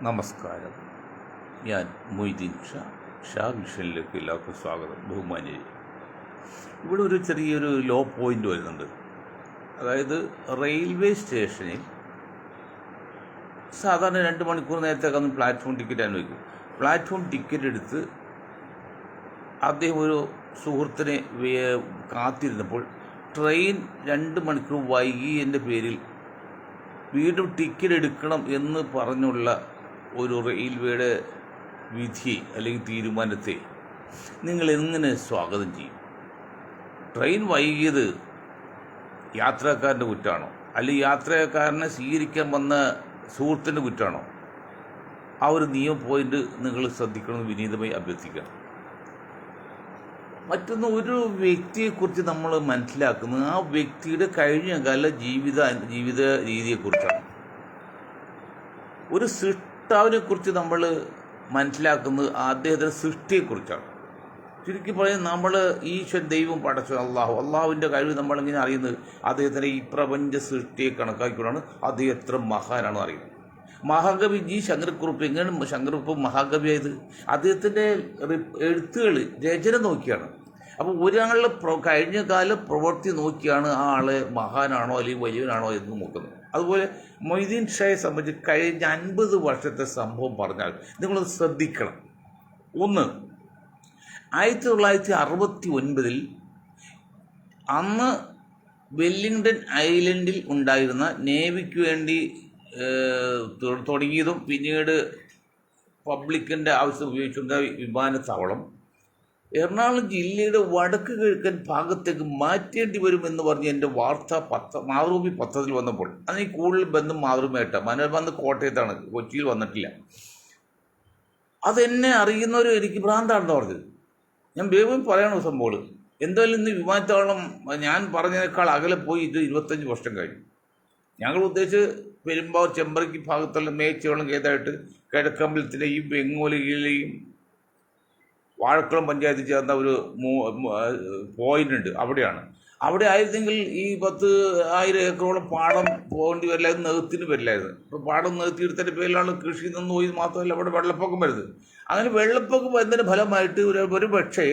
നമസ്കാരം. ഞാൻ മൊയ്തീൻ ഷാ വിഷനിലേക്ക് എല്ലാവർക്കും സ്വാഗതം. ബഹുമാന്യരെ, ഇവിടെ ഒരു ചെറിയൊരു ലോ പോയിൻ്റ് വരുന്നുണ്ട്. അതായത് റെയിൽവേ സ്റ്റേഷനിൽ സാധാരണ 2 മണിക്കൂർ നേരത്തെ അന്ന് പ്ലാറ്റ്ഫോം ടിക്കറ്റ് അനുവദിക്കും. പ്ലാറ്റ്ഫോം ടിക്കറ്റ് എടുത്ത് അദ്ദേഹം ഒരു സുഹൃത്തിനെ കാത്തിരുന്നപ്പോൾ ട്രെയിൻ 2 മണിക്കൂർ വൈകിയതിൻ്റെ പേരിൽ വീണ്ടും ടിക്കറ്റ് എടുക്കണം എന്ന് പറഞ്ഞുള്ള ഒരു റെയിൽവേയുടെ വിധി അല്ലെങ്കിൽ തീരുമാനത്തെ നിങ്ങൾ എങ്ങനെ സ്വാഗതം ചെയ്യും? ട്രെയിൻ വൈകിയത് യാത്രക്കാരൻ്റെ കുറ്റമാണോ, അല്ലെങ്കിൽ യാത്രക്കാരനെ സ്വീകരിക്കാൻ വന്ന സുഹൃത്തിൻ്റെ കുറ്റമാണോ? ആ ഒരു നിയമ പോയിന്റ് നിങ്ങൾ ശ്രദ്ധിക്കണമെന്ന് വിനീതമായി അഭ്യർത്ഥിക്കണം. മറ്റൊന്ന്, ഒരു വ്യക്തിയെക്കുറിച്ച് നമ്മൾ മനസ്സിലാക്കുന്നത് ആ വ്യക്തിയുടെ കഴിഞ്ഞകാല ജീവിത രീതിയെക്കുറിച്ചാണ്. ഒരു സൃഷ്ടാവിനെക്കുറിച്ച് നമ്മൾ മനസ്സിലാക്കുന്നത് അദ്ദേഹത്തിൻ്റെ സൃഷ്ടിയെക്കുറിച്ചാണ്. ചുരുക്കി പറയുന്നത്, നമ്മൾ ദൈവം പടച്ചു അള്ളാഹുവിൻ്റെ കഴിവ് നമ്മളിങ്ങനെ അറിയുന്നത് അദ്ദേഹത്തിൻ്റെ ഈ പ്രപഞ്ച സൃഷ്ടിയെ കണക്കാക്കിക്കൊണ്ടാണ് അദ്ദേഹം എത്ര മഹാനാണെന്ന് അറിയുന്നത്. മഹാകവി ശങ്കരക്കുറുപ്പ് എങ്ങനെയാണ് ശങ്കരക്കുറുപ്പ് മഹാകവിയായത്? അദ്ദേഹത്തിൻ്റെ എഴുത്തുകൾ രചന നോക്കിയാണ്. അപ്പോൾ ഒരാളുടെ കഴിഞ്ഞ കാല പ്രവൃത്തി നോക്കിയാണ് ആ ആളെ മഹാനാണോ അല്ലെങ്കിൽ വലിയവനാണോ എന്ന് നോക്കുന്നത്. അതുപോലെ മൊയ്തീൻ ഷായെ സംബന്ധിച്ച് കഴിഞ്ഞ 50 വർഷത്തെ സംഭവം പറഞ്ഞാൽ നിങ്ങളത് ശ്രദ്ധിക്കണം. ഒന്ന്, 1969 അന്ന് വെല്ലിംഗ്ടൺ ഐലൻഡിൽ ഉണ്ടായിരുന്ന നേവിക്ക് വേണ്ടി തുടങ്ങിയതും പിന്നീട് പബ്ലിക്കിൻ്റെ ആവശ്യം ഉപയോഗിച്ചുള്ള വിമാനത്താവളം എറണാകുളം ജില്ലയുടെ വടക്ക് കിഴക്കൻ ഭാഗത്തേക്ക് മാറ്റേണ്ടി വരുമെന്ന് പറഞ്ഞ് എൻ്റെ മാതൃഭൂമി പത്രത്തിൽ വന്നപ്പോൾ അതിന് കൂടുതൽ ബന്ധം മാതൃഭൂമിയായിട്ടാണ്. മനോരമ അന്ന് കോട്ടയത്താണ്, കൊച്ചിയിൽ വന്നിട്ടില്ല. അതെന്നെ അറിയുന്നവരും എനിക്ക് ഭ്രാന്താണെന്ന് പറഞ്ഞത്. ഞാൻ വേഗം പറയണ സംഭവം. എന്തായാലും ഇന്ന് വിമാനത്താവളം ഞാൻ പറഞ്ഞതിനേക്കാൾ അകലെ പോയി. ഇത് 25 വർഷം കഴിഞ്ഞു. ഞങ്ങൾ ഉദ്ദേശിച്ച് പെരുമ്പാവൂർ ചെമ്പറയ്ക്ക് ഭാഗത്തുള്ള മേച്ചോളം കേതായിട്ട് കിഴക്കമ്പലത്തിലെയും ബെങ്ങോലിയിലെയും വാഴക്കുളം പഞ്ചായത്തിൽ ചേർന്ന ഒരു പോയിന്റ് ഉണ്ട്. അവിടെ ആയിരുന്നെങ്കിൽ ഈ 10,000 ഏക്കറോളം പാടം പോകേണ്ടി വരില്ലായിരുന്നു, നികത്തിന് വരില്ലായിരുന്നു. ഇപ്പോൾ പാടം നികത്തിയെടുത്തതിൻ്റെ പേരിലാണ് കൃഷി നിന്ന് പോയി. മാത്രമല്ല അവിടെ വെള്ളപ്പൊക്കം വരുന്നത്. അങ്ങനെ വെള്ളപ്പൊക്കം വരുന്നതിന് ഫലമായിട്ട് ഒരു പക്ഷേ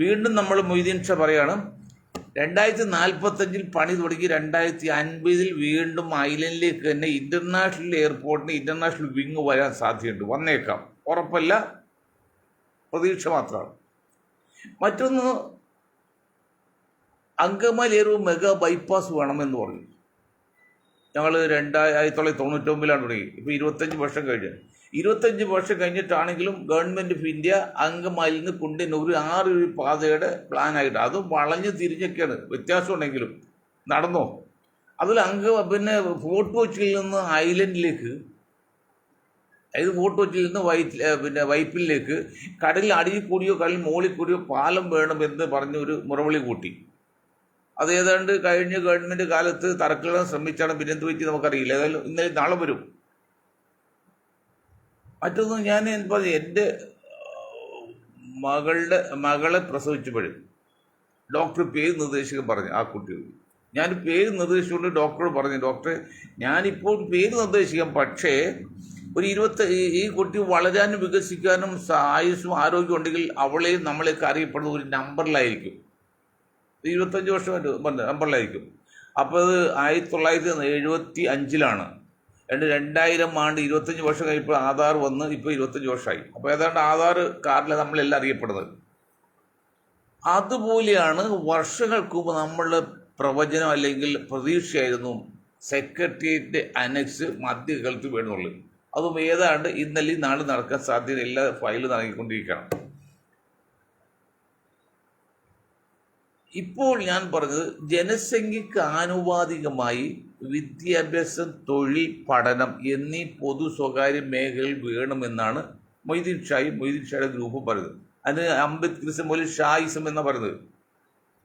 വീണ്ടും നമ്മൾ മൊയ്തീൻ ഷാ പറയാണ് 2045 പണി തുടങ്ങി 2050 വീണ്ടും ഐലൻഡിലേക്ക് തന്നെ ഇന്റർനാഷണൽ എയർപോർട്ടിന് ഇന്റർനാഷണൽ വിങ് വരാൻ സാധ്യതയുണ്ട്. വന്നേക്കാം, ഉറപ്പല്ല, പ്രതീക്ഷ മാത്രമാണ്. മറ്റൊന്ന്, അങ്കമാലിയൊരു മെഗാ ബൈപ്പാസ് വേണമെന്ന് പറഞ്ഞു. ഞങ്ങൾ 1999 തുടങ്ങി. ഇപ്പോൾ 25 വർഷം കഴിഞ്ഞു. 25 വർഷം കഴിഞ്ഞിട്ടാണെങ്കിലും ഗവൺമെൻറ് ഓഫ് ഇന്ത്യ അങ്കമാലിയിൽ നിന്ന് കുണ്ടന്നൂർ 6 പാതയുടെ പ്ലാനായിട്ട്, അതും വളഞ്ഞ് തിരിഞ്ഞൊക്കെയാണ്, വ്യത്യാസമുണ്ടെങ്കിലും നടന്നോ. അതിൽ പിന്നെ ഫോർട്ട് കൊച്ചിയിൽ നിന്ന് ഐലൻഡിലേക്ക്, അതായത് ഫോർട്ട് കൊച്ചിയിൽ നിന്ന് വൈപ്പിലേക്ക് കടലിൽ അടിയിൽ കൂടിയോ കടലിൽ മുകളിൽ കൂടിയോ പാലം വേണമെന്ന് പറഞ്ഞൊരു മുറവിളി കൂട്ടി. അത് ഏതാണ്ട് കഴിഞ്ഞ ഗവൺമെൻറ് കാലത്ത് തറക്കിടാൻ ശ്രമിച്ചാണ്. പിന്നെ എന്ത് പറ്റി നമുക്കറിയില്ല. ഏതായാലും ഇന്നലെ നാളെ വരും. മറ്റൊന്ന്, ഞാൻ പറഞ്ഞു, എൻ്റെ മകളെ പ്രസവിച്ചപ്പോഴും ഡോക്ടർ പേര് നിർദ്ദേശിക്കാൻ പറഞ്ഞു. ആ കുട്ടികൾ ഞാൻ പേര് നിർദ്ദേശിച്ചുകൊണ്ട് ഡോക്ടറോട് പറഞ്ഞു, ഡോക്ടറെ ഞാനിപ്പോൾ പേര് നിർദ്ദേശിക്കാം, പക്ഷേ ഈ കുട്ടി വളരാനും വികസിക്കാനും ആയുസ്സും ആരോഗ്യം ഉണ്ടെങ്കിൽ അവളെയും നമ്മളെയൊക്കെ അറിയപ്പെടുന്ന ഒരു നമ്പറിലായിരിക്കും. 25 വർഷം നമ്പറിലായിരിക്കും. അപ്പോൾ അത് 1975 2000 ആണ്ട് 25 വർഷം കഴിയുമ്പോൾ ആധാർ വന്ന് ഇപ്പോൾ 25 വർഷമായി. അപ്പോൾ ഏതാണ്ട് ആധാർ കാർഡിലാണ് നമ്മളെല്ലാം അറിയപ്പെടുന്നത്. അതുപോലെയാണ് വർഷങ്ങൾക്ക് മുമ്പ് നമ്മളുടെ പ്രവചനം അല്ലെങ്കിൽ പ്രതീക്ഷയായിരുന്നു സെക്രട്ടേറിയറ്റ് അനക്സ് മധ്യകാലത്ത് വേണമെന്നുള്ളത്. അതും ഏതാണ്ട് ഇന്നലെ നാളെ നടക്കാൻ സാധ്യത എല്ലാ ഫയലും നൽകിക്കൊണ്ടിരിക്കണം. ഇപ്പോൾ ഞാൻ പറഞ്ഞത്, ജനസംഖ്യക്ക് ആനുപാതികമായി വിദ്യാഭ്യാസം, തൊഴിൽ, പഠനം എന്നീ പൊതു സ്വകാര്യ മേഖലയിൽ വേണമെന്നാണ് മൊയ്തീൻ ഷായുടെ ഗ്രൂപ്പ് പറയുന്നത്. അതിന് അംബേദ്കറിസം പോലെ ഷായിസം എന്നാണ് പറയുന്നത്.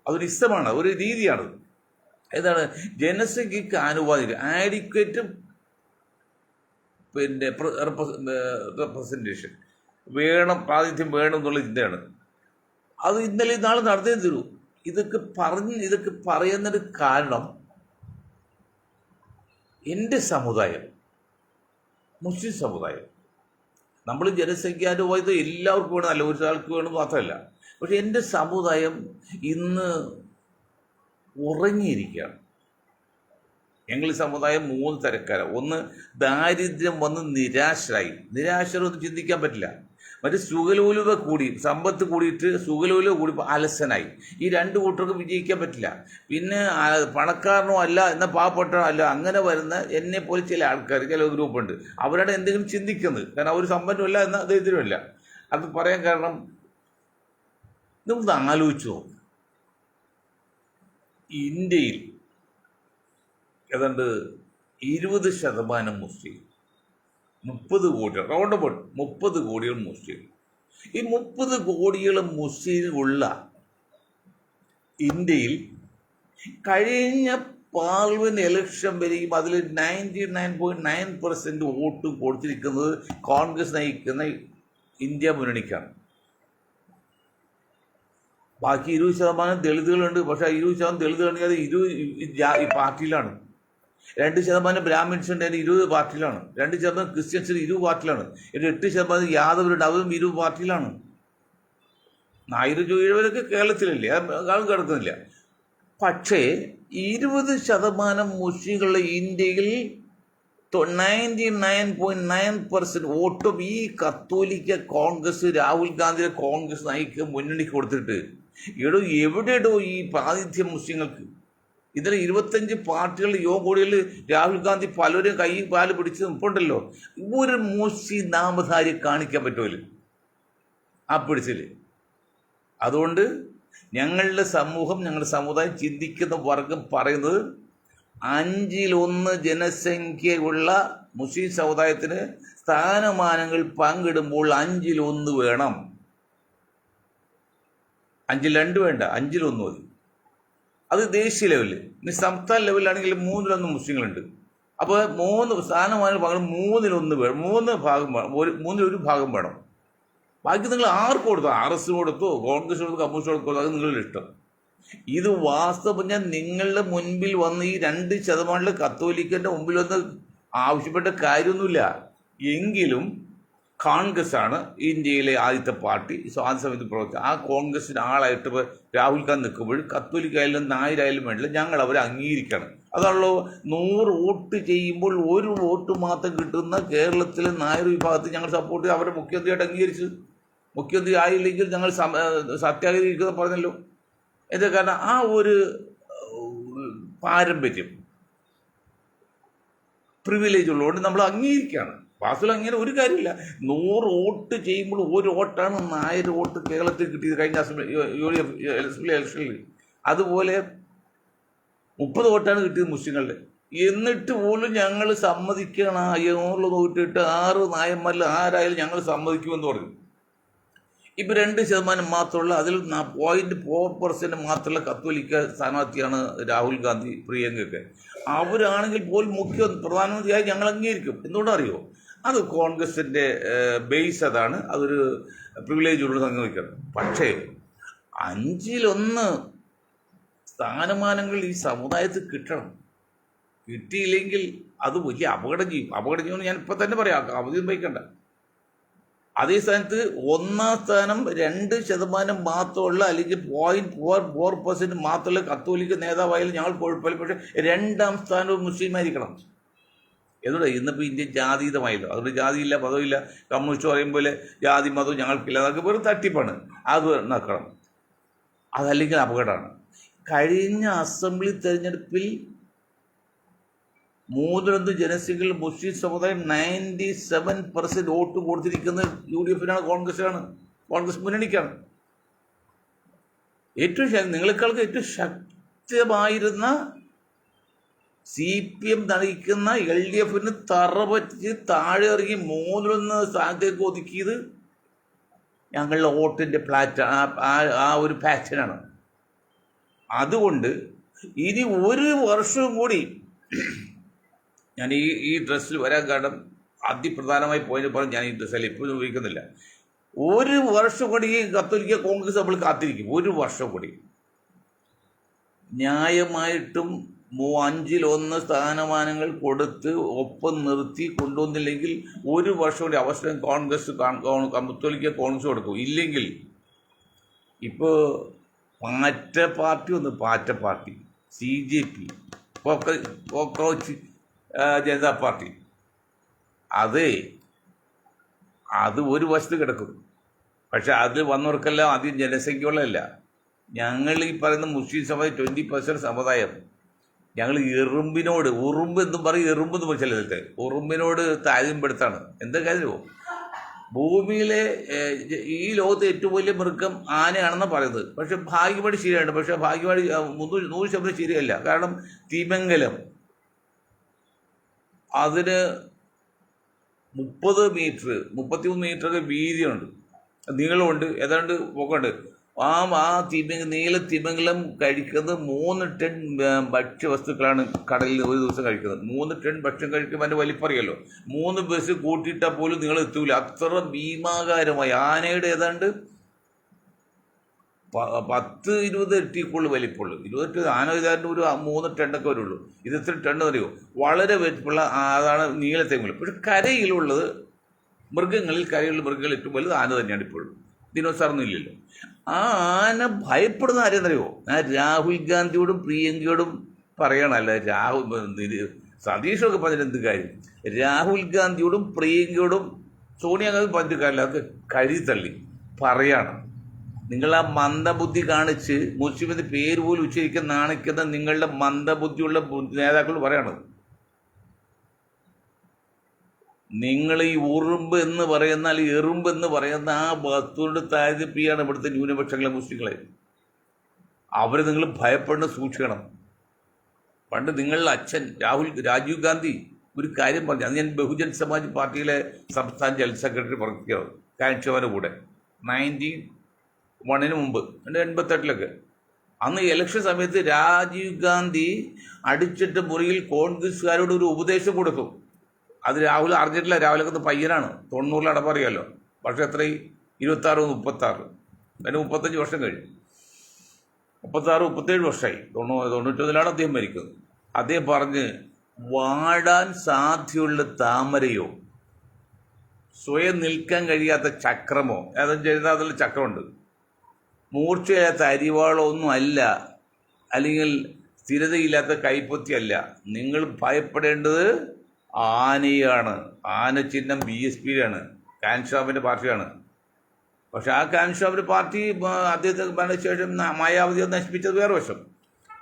അതൊരു ഇസമാണ്, ഒരു രീതിയാണ്. ഏതാണ്? ജനസംഖ്യക്ക് ആനുപാതികം, ആഡിക്വേറ്റ് പിന്നെ റെപ്രസെൻറ്റേഷൻ വേണം, പ്രാതിനിധ്യം വേണം എന്നുള്ള ചിന്തയാണ്. അത് ഇന്നലെ നാളെ നടന്നേ തരൂ. ഇതൊക്കെ പറയുന്നൊരു കാരണം എൻ്റെ സമുദായം, മുസ്ലിം സമുദായം, നമ്മൾ ജനസംഖ്യാനുപാതം എല്ലാവർക്കും വേണം, അല്ല ഒരാൾക്ക് വേണം മാത്രമല്ല. പക്ഷെ എൻ്റെ സമുദായം ഇന്ന് ഉറങ്ങിയിരിക്കുകയാണ്. ഞങ്ങൾ സമുദായം 3 തരക്കാരാണ്. ഒന്ന്, ദാരിദ്ര്യം വന്ന് നിരാശരൊന്നും ചിന്തിക്കാൻ പറ്റില്ല. മറ്റേ സുഖലോലുവ കൂടി, സമ്പത്ത് കൂടിയിട്ട് സുഖലോലുവ കൂടി അലസനായി. ഈ 2 കൂട്ടർക്കും വിജയിക്കാൻ പറ്റില്ല. പിന്നെ പണക്കാരനോ അല്ല എന്നാൽ പാവപ്പെട്ടോ അല്ല, അങ്ങനെ വരുന്ന എന്നെ പോലെ ചില ആൾക്കാർ, ചില ഗ്രൂപ്പുണ്ട്. അവരുടെ എന്തെങ്കിലും ചിന്തിക്കുന്നത്, കാരണം അവർ സമ്പന്നമല്ല എന്നാൽ ദരിദ്രമല്ല. അത് പറയാൻ കാരണം നമ്മൾ ആലോചിച്ചു നോക്കും. ഇന്ത്യയിൽ ഏതാണ്ട് 20% മുസ്ലിം, 30 കോടി, റൗണ്ട് അബൌട്ട് 30 കോടികൾ മുസ്ലിം. ഈ 30 കോടികളും മുസ്ലിമുള്ള ഇന്ത്യയിൽ കഴിഞ്ഞ പാർലമെന്റ് ഇലക്ഷൻ വരെയും അതിൽ 99.9% വോട്ട് കൊടുത്തിരിക്കുന്നത് കോൺഗ്രസ് നയിക്കുന്ന ഇന്ത്യ മുന്നണിക്കാണ്. ബാക്കി 20% ദളിതുകളുണ്ട്. പക്ഷേ 20% ദളിതുകളാണെങ്കിൽ 20 പാർട്ടിയിലാണ്. 2% ബ്രാഹ്മിൻസ് ഉണ്ട്, 20 പാർട്ടിയിലാണ്. 2% ക്രിസ്ത്യൻസിന് 20 പാർട്ടിയിലാണ്. 8% യാദവരുണ്ട്, അവരും 20 പാർട്ടിയിലാണ്. നായർ ജോയിവരൊക്കെ കേരളത്തിലല്ലേ, അത് കിടക്കുന്നില്ല. പക്ഷേ 20% മുസ്ലിങ്ങളുള്ള ഇന്ത്യയിൽ 99.9% വോട്ടും ഈ കത്തോലിക്ക കോൺഗ്രസ്, രാഹുൽ ഗാന്ധിയുടെ കോൺഗ്രസ് നയിക്കുക മുന്നണിക്ക് കൊടുത്തിട്ട് എവിടെയോ ഈ പ്രാതിനിധ്യം മുസ്ലിങ്ങൾക്ക്? ഇതിൽ 25 പാർട്ടികൾ യോഗോടിയിൽ രാഹുൽ ഗാന്ധി പലരും കൈ പാല് പിടിച്ച് നിൽപ്പുണ്ടല്ലോ. ഒരു മുസ്ലിം നാമധാരി കാണിക്കാൻ പറ്റുമല്ലോ ആ പിടിച്ചില്. അതുകൊണ്ട് ഞങ്ങളുടെ സമൂഹം, ഞങ്ങളുടെ സമുദായം ചിന്തിക്കുന്ന വർഗം പറയുന്നത് 1/5 ജനസംഖ്യയുള്ള മുസ്ലിം സമുദായത്തിന് സ്ഥാനമാനങ്ങൾ പങ്കിടുമ്പോൾ 1/5 വേണം. 5-2 വേണ്ട, 5-1 മതി. അത് ദേശീയ ലെവലിൽ. ഇനി സംസ്ഥാന ലെവലിലാണെങ്കിൽ 3-1 മുസ്ലിങ്ങളുണ്ട്. അപ്പോൾ 3 സ്ഥാനമാനങ്ങൾ പകരം 3-1 വേണം. 3 ഭാഗം വേണം, 3-1 ഭാഗം വേണം. ബാക്കി നിങ്ങൾ ആർക്ക് കൊടുത്തോ, RS കൊടുത്തോ, കോൺഗ്രസ് കൊടുത്തോ, കമ്മ്യൂണിസ്റ്റ് കൊടുത്തോ, അത് നിങ്ങളുടെ ഇഷ്ടം. ഇത് വാസ്തവം ഞാൻ നിങ്ങളുടെ മുൻപിൽ വന്ന് ഈ 2% കത്തോലിക്കൻ്റെ മുമ്പിൽ വന്ന് ആവശ്യപ്പെട്ട കാര്യമൊന്നുമില്ല. എങ്കിലും കോൺഗ്രസ് ആണ് ഇന്ത്യയിലെ ആദ്യത്തെ പാർട്ടി, സ്വാതന്ത്ര്യ സമയത്ത് പ്രവർത്തിച്ച. ആ കോൺഗ്രസിന് ആളായിട്ട് ഇപ്പോൾ രാഹുൽ ഗാന്ധി നിൽക്കുമ്പോൾ കത്തോലിക്കായാലും നായരായാലും വേണ്ടില്ല, ഞങ്ങൾ അവരെ അംഗീകരിക്കണം. അതാണല്ലോ 100 വോട്ട് ചെയ്യുമ്പോൾ 1 വോട്ട് മാത്രം കിട്ടുന്ന കേരളത്തിലെ നായർ വിഭാഗത്തിൽ ഞങ്ങൾ സപ്പോർട്ട് ചെയ്ത് അവരെ മുഖ്യമന്ത്രിയായിട്ട് അംഗീകരിച്ചു. മുഖ്യമന്ത്രി ആയില്ലെങ്കിൽ ഞങ്ങൾ സത്യാഗ്രഹിക്കുന്ന പറഞ്ഞല്ലോ. എന്താ കാരണം? ആ ഒരു പാരമ്പര്യം, പ്രിവിലേജ് ഉള്ളതുകൊണ്ട് നമ്മൾ അംഗീകരിക്കുകയാണ്. വാസ്തുവിൽ അങ്ങനെ ഒരു കാര്യമില്ല. 100 വോട്ട് ചെയ്യുമ്പോൾ 1 വോട്ടാണ് നായർ വോട്ട് കേരളത്തിൽ കിട്ടിയത് കഴിഞ്ഞ അസംബ്ലി ഇലക്ഷനിൽ. അതുപോലെ 30 വോട്ടാണ് കിട്ടിയത് മുസ്ലിങ്ങളുടെ. എന്നിട്ട് പോലും ഞങ്ങൾ സമ്മതിക്കണം. 100 നോട്ടിട്ട് 6 നായന്മാരിൽ ആരായാലും ഞങ്ങൾ സമ്മതിക്കുമെന്ന് പറഞ്ഞു. ഇപ്പം 2% മാത്രമുള്ള, അതിൽ 0.4% മാത്രമുള്ള കത്തോലിക്ക സ്ഥാനാർത്ഥിയാണ് രാഹുൽ ഗാന്ധി, പ്രിയങ്കയൊക്കെ. അവരാണെങ്കിൽ പോലും പ്രധാനമന്ത്രിയായി ഞങ്ങൾ അംഗീകരിക്കും. എന്തുകൊണ്ടറിയോ? അത് കോൺഗ്രസിൻ്റെ ബേസ്, അതാണ്, അതൊരു പ്രിവിലേജ് ഉള്ള സംഗതിക്കണം. പക്ഷേ 5-1 സ്ഥാനമാനങ്ങൾ ഈ സമുദായത്തിൽ കിട്ടണം. കിട്ടിയില്ലെങ്കിൽ അത് വലിയ അപകടം ചെയ്യുമെന്ന് ഞാൻ ഇപ്പം തന്നെ പറയാം, അവധിയും വയ്ക്കണ്ട. അതേ സ്ഥാനത്ത് 1-ാം സ്ഥാനം 2% മാത്രമുള്ള, അല്ലെങ്കിൽ 0.44% മാത്രമുള്ള കത്തോലിക്ക നേതാവായാലും ഞങ്ങൾ കുഴപ്പമില്ല. പക്ഷേ 2-ാം സ്ഥാനവും മുസ്ലിമായിരിക്കണം. എന്തുകൊണ്ട്? ഇന്നിപ്പോൾ ഇന്ത്യ ജാതീയമായല്ലോ. അതുകൊണ്ട് ജാതിയില്ല, മതമില്ല. കമ്മ്യൂണിസ്റ്റ് പറയും പോലെ ജാതി മതവും ഞങ്ങൾക്കില്ല, അതൊക്കെ വെറും തട്ടിപ്പാണ്. അത് നടക്കണം. അതല്ലെങ്കിൽ അപകടമാണ്. കഴിഞ്ഞ അസംബ്ലി തെരഞ്ഞെടുപ്പിൽ 3-1 ജനസംഖ്യയിൽ മുസ്ലിം സമുദായം 97% വോട്ട് കൊടുത്തിരിക്കുന്നത് UDF-നാണ്, കോൺഗ്രസ് മുന്നണിക്കാണ്. ഏറ്റവും നിങ്ങളെക്കാൾക്ക് ഏറ്റവും ശക്തമായിരുന്ന CPM നയിക്കുന്ന LDF-ന് തറപറ്റി താഴെ ഇറങ്ങി 3-1 സ്ഥാനത്തേക്ക് ഒതുക്കിയത് ഞങ്ങളുടെ വോട്ടിൻ്റെ ആ ഒരു പാറ്റേണാണ്. അതുകൊണ്ട് ഇനി 1 വർഷവും കൂടി ഞാൻ ഈ ഡ്രസ്സിൽ വരാൻ കാരണം അതിപ്രധാനമായി പോയിന്റ് പറഞ്ഞ് ഞാൻ ഈ ഡ്രസ്സല്ല ഇപ്പോൾ ഉപയോഗിക്കുന്നില്ല. 1 വർഷം കൂടി ഈ കത്തോലിക്ക കോൺഗ്രസ് നമ്മൾ കാത്തിരിക്കും. 1 വർഷം കൂടി ന്യായമായിട്ടും 5-1 സ്ഥാനമാനങ്ങൾ കൊടുത്ത് ഒപ്പം നിർത്തി കൊണ്ടുവന്നില്ലെങ്കിൽ 1 വർഷം കൂടി അവസരം കത്തോലിക്ക കോൺഗ്രസ് കൊടുക്കും. ഇല്ലെങ്കിൽ ഇപ്പോൾ പാറ്റ party CJP, cockroach Janata party, അത് ഒരു വശത്ത് കിടക്കും. പക്ഷെ അതിൽ വന്നവർക്കെല്ലാം ആദ്യം ജനസംഖ്യയുള്ളതല്ല. ഞങ്ങൾ ഈ പറയുന്ന മുസ്ലിം സമുദായം 20% സമുദായം, ഞങ്ങൾ ഉറുമ്പ് എന്നും പറയും, എറുമ്പെന്ന് പറയും ചിലർക്ക്, ഉറുമ്പിനോട് താരതമ്യപ്പെടുത്താണ്. എന്താ കാര്യമോ? ഭൂമിയിലെ ഈ ലോകത്തെ ഏറ്റവും വലിയ മൃഗം ആനയാണെന്നാണ് പറയുന്നത്. പക്ഷെ ഭാഗ്യമായിട്ട് ശരിയാണ്. പക്ഷെ ഭാഗ്യമായിട്ട് 100% ശരിയല്ല. കാരണം തിമിംഗലം അതിന് 30 മീറ്റർ 33 മീറ്ററൊക്കെ വീതിയുണ്ട്, നീളമുണ്ട്, ഏതാണ്ട് പൊക്കമുണ്ട്. നീല തിമിംഗലം കഴിക്കുന്നത് 3 ടൺ ഭക്ഷ്യവസ്തുക്കളാണ് കടലിൽ ഒരു ദിവസം കഴിക്കുന്നത്. 3 ടൺ ഭക്ഷ്യം കഴിക്കുമ്പോൾ അതിൻ്റെ വലിപ്പറിയല്ലോ. 3 ബസ് കൂട്ടിയിട്ടാൽ പോലും നിങ്ങൾ എത്തൂല. അത്ര ഭീമാകാരമായി ആനയുടെ ഏതാണ്ട് 10-20 ഇരട്ടിക്കുള്ള വലിപ്പമുള്ളൂ. 20 ആന ഏതാണ്ട് ഒരു 3 ടണ്ണൊക്കെ വരുള്ളൂ. ഇത് എത്ര ടണ്ണ് അറിയോ? വളരെ വലിപ്പമുള്ള അതാണ് നീല തിമിംഗലം. പക്ഷെ കരയിലുള്ള മൃഗങ്ങൾ ഏറ്റവും വലുത് ആന തന്നെയാണ് ഇപ്പോഴും. ദിനോസറൊന്നും ഇല്ലല്ലോ. ആ ആന ഭയപ്പെടുന്ന ആരെന്നറിയോ? രാഹുൽ ഗാന്ധിയോടും പ്രിയങ്കയോടും പറയണല്ല. സതീഷൊക്കെ പറഞ്ഞിട്ട് എന്ത് കാര്യം? രാഹുൽ ഗാന്ധിയോടും പ്രിയങ്കയോടും സോണിയാഗാന്ധി പറഞ്ഞിട്ട് കാര്യമില്ല. അതൊക്കെ കഴുതള്ളി പറയാണ്. നിങ്ങൾ ആ മന്ദബുദ്ധി കാണിച്ച് മുസ്ലിമിന്റെ പേര് പോലും ഉച്ചരിക്കാൻ നാണിക്കുന്ന നിങ്ങളുടെ മന്ദബുദ്ധിയുള്ള നേതാക്കൾ പറയണത്. നിങ്ങൾ ഈ ഉറുമ്പ് എന്ന് പറയുന്ന അല്ലെങ്കിൽ എറുമ്പ് എന്ന് പറയുന്ന ആ വസ്തുവിൻ്റെ താരതമ്യാണ് ഇവിടുത്തെ ന്യൂനപക്ഷങ്ങളെ മുസ്ലിങ്ങളെ. അവരെ നിങ്ങൾ ഭയപ്പെടണം, സൂക്ഷിക്കണം. പണ്ട് നിങ്ങളുടെ അച്ഛൻ രാജീവ് ഗാന്ധി ഒരു കാര്യം പറഞ്ഞു. അത് ഞാൻ ബഹുജൻ സമാജ് പാർട്ടിയിലെ സംസ്ഥാന ജനറൽ സെക്രട്ടറി പറയുകയാണ്. കാൻഷോവിൻ്റെ കൂടെ 91 മുമ്പ് 88 അന്ന് ഇലക്ഷൻ സമയത്ത് രാജീവ് ഗാന്ധി അടിച്ചിട്ട് മുറിയിൽ കോൺഗ്രസ്സുകാരോട് ഒരു ഉപദേശം കൊടുത്തു. അത് രാഹുൽ അറിഞ്ഞിട്ടില്ല. രാഹുലൊക്കെ പയ്യനാണ്, 90 അടപ്പറിയാമല്ലോ. പക്ഷെ എത്രയും 26, 36, അതിന് 35 വർഷം കഴിഞ്ഞു. 36, 37 വർഷമായി. 91 അദ്ദേഹം മരിക്കുന്നത്. അദ്ദേഹം പറഞ്ഞ്, വാടാൻ സാധ്യതയുള്ള താമരയോ സ്വയം നിൽക്കാൻ കഴിയാത്ത ചക്രമോ, ഏതെങ്കിലും ചെറുതാതിൽ ചക്രമുണ്ട്, മൂർച്ചയില്ലാത്ത അരിവാളോ ഒന്നും അല്ല, അല്ലെങ്കിൽ സ്ഥിരതയില്ലാത്ത കൈപ്പത്തിയല്ല. നിങ്ങൾ ഭയപ്പെടേണ്ടത് ആനയാണ്. ആന ചിഹ്നം BSPയാണ്, കാൻഷാബിൻ്റെ പാർട്ടിയാണ്. പക്ഷെ ആ കാൻഷാബിൻ്റെ പാർട്ടി അദ്ദേഹത്തെ മരണശേഷം മായാവതിയെ നശിപ്പിച്ചത് വേറെ വശം.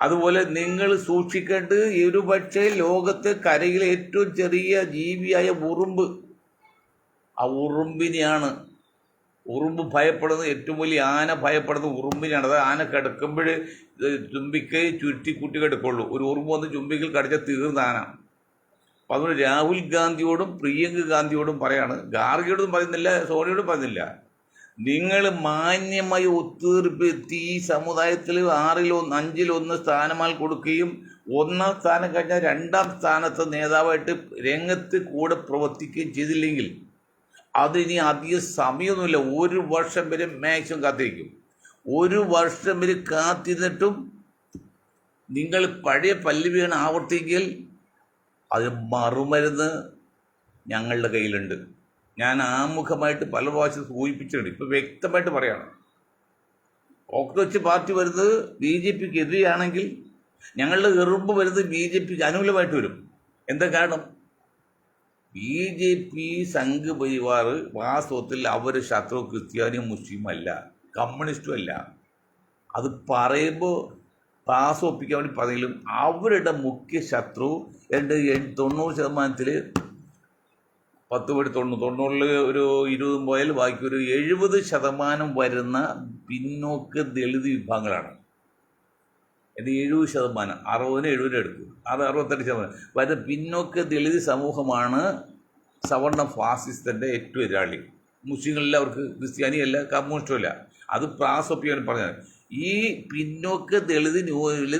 അതുപോലെ നിങ്ങൾ സൂക്ഷിക്കേണ്ടത് ഒരുപക്ഷെ ലോകത്തെ കരയിലെ ഏറ്റവും ചെറിയ ജീവിയായ ഉറുമ്പ്, ആ ഉറുമ്പിനെയാണ്. ഉറുമ്പ് ഭയപ്പെടുന്നത്, ഏറ്റവും വലിയ ആന ഭയപ്പെടുന്നത് ഉറുമ്പിനെയാണ്. അത് ആന കിടക്കുമ്പോൾ ചുംബിക്കൈ ചുരുട്ടിക്കൂട്ടി കിടക്കുള്ളൂ. ഒരു ഉറുമ്പ് വന്ന് ചുംബിക്കൽ കടിച്ച തീർന്ന ആന. അപ്പം അതുകൊണ്ട് രാഹുൽ ഗാന്ധിയോടും പ്രിയങ്ക ഗാന്ധിയോടും പറയാണ്, ഗാർഗിയോടും പറയുന്നില്ല, സോണിയോടും പറയുന്നില്ല, നിങ്ങൾ മാന്യമായി ഒത്തുതീർപ്പെത്തി ഈ സമുദായത്തിൽ 5-1 സ്ഥാനമാൽ കൊടുക്കുകയും 1ാം സ്ഥാനം കഴിഞ്ഞാൽ 2ാം സ്ഥാനത്ത് നേതാവായിട്ട് രംഗത്ത് കൂടെ പ്രവർത്തിക്കുകയും ചെയ്തില്ലെങ്കിൽ അതിനി അധികം സമയമൊന്നുമില്ല. 1 വർഷം വരെ മാക്സിമം കാത്തിരിക്കും. 1 വർഷം വരെ കാത്തിരുന്നിട്ടും നിങ്ങൾ പഴയ പല്ലവിയാണ് ആവർത്തിക്കെങ്കിൽ അത് മറുമരുന്ന് ഞങ്ങളുടെ കയ്യിലുണ്ട്. ഞാൻ ആമുഖമായിട്ട് പല പ്രാവശ്യം സൂചിപ്പിച്ചിട്ടുണ്ട്. ഇപ്പം വ്യക്തമായിട്ട് പറയണം, കോക്രോച്ച് പാർട്ടി വരുന്നത് BJPക്ക് എതിരെയാണെങ്കിൽ ഞങ്ങളുടെ എറുമ്പ് വരുന്നത് BJPക്ക് അനുകൂലമായിട്ട് വരും. എന്താ കാരണം? BJP സംഘ് പരിവാർ വാസ്തവത്തിൽ അവർ ശത്രു ക്രിസ്ത്യാനിയും മുസ്ലിം അല്ല, കമ്മ്യൂണിസ്റ്റും അല്ല. അത് പറയുമ്പോൾ പാസ് ഒപ്പിക്കാൻ വേണ്ടി പറഞ്ഞെങ്കിലും അവരുടെ മുഖ്യ ശത്രു 90% 10-90 ഒരു 20 പോയാൽ ബാക്കി ഒരു 70% വരുന്ന പിന്നോക്ക ദളിത് വിഭാഗങ്ങളാണ്. ഇത് 70%, 60-70 എടുക്കും, അത് 68% വരുന്ന പിന്നോക്ക ദളിത് സമൂഹമാണ് സവർണ ഫാസിസ്റ്റൻ്റെ ഏറ്റവും എതിരാളി. മുസ്ലിങ്ങളല്ല, അവർക്ക് ക്രിസ്ത്യാനിയല്ല, കമ്മ്യൂണിസ്റ്റും അല്ല. അത് പ്രാസൊപ്പിക്കാൻ പറഞ്ഞത്. ഈ പിന്നോക്ക ദളിത്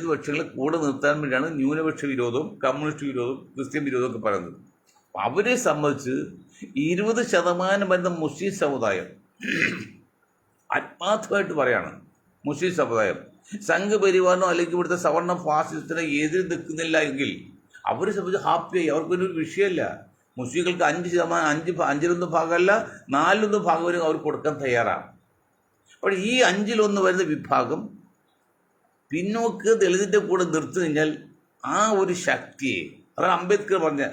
പക്ഷങ്ങളെ കൂടെ നിർത്താൻ വേണ്ടിയാണ് ന്യൂനപക്ഷ വിരോധവും കമ്മ്യൂണിസ്റ്റ് വിരോധവും ക്രിസ്ത്യൻ വിരോധവും ഒക്കെ പറയുന്നത്. അവരെ സംബന്ധിച്ച് 20% വരുന്ന മുസ്ലിം സമുദായം, ആത്മാർത്ഥമായിട്ട് പറയാണ്, മുസ്ലിം സമുദായം സംഘപരിവാറിനോ അല്ലെങ്കിൽ ഇവിടുത്തെ സവർണ ഫാസിസത്തിനെ എതിര് നിൽക്കുന്നില്ല എങ്കിൽ അവരെ സംബന്ധിച്ച് ഹാപ്പിയായി, അവർക്കൊരു വിഷയമല്ല. മുസ്ലിങ്ങൾക്ക് 5% അഞ്ചിലൊന്ന് ഭാഗമല്ല 4 ഭാഗം വരെ അവർ കൊടുക്കാൻ തയ്യാറാണ്. അപ്പോൾ ഈ 5-1 വരുന്ന വിഭാഗം പിന്നോക്ക് ദളിതിൻ്റെ കൂടെ നിർത്തി കഴിഞ്ഞാൽ ആ ഒരു ശക്തിയെ, അതാണ് അംബേദ്കർ പറഞ്ഞ,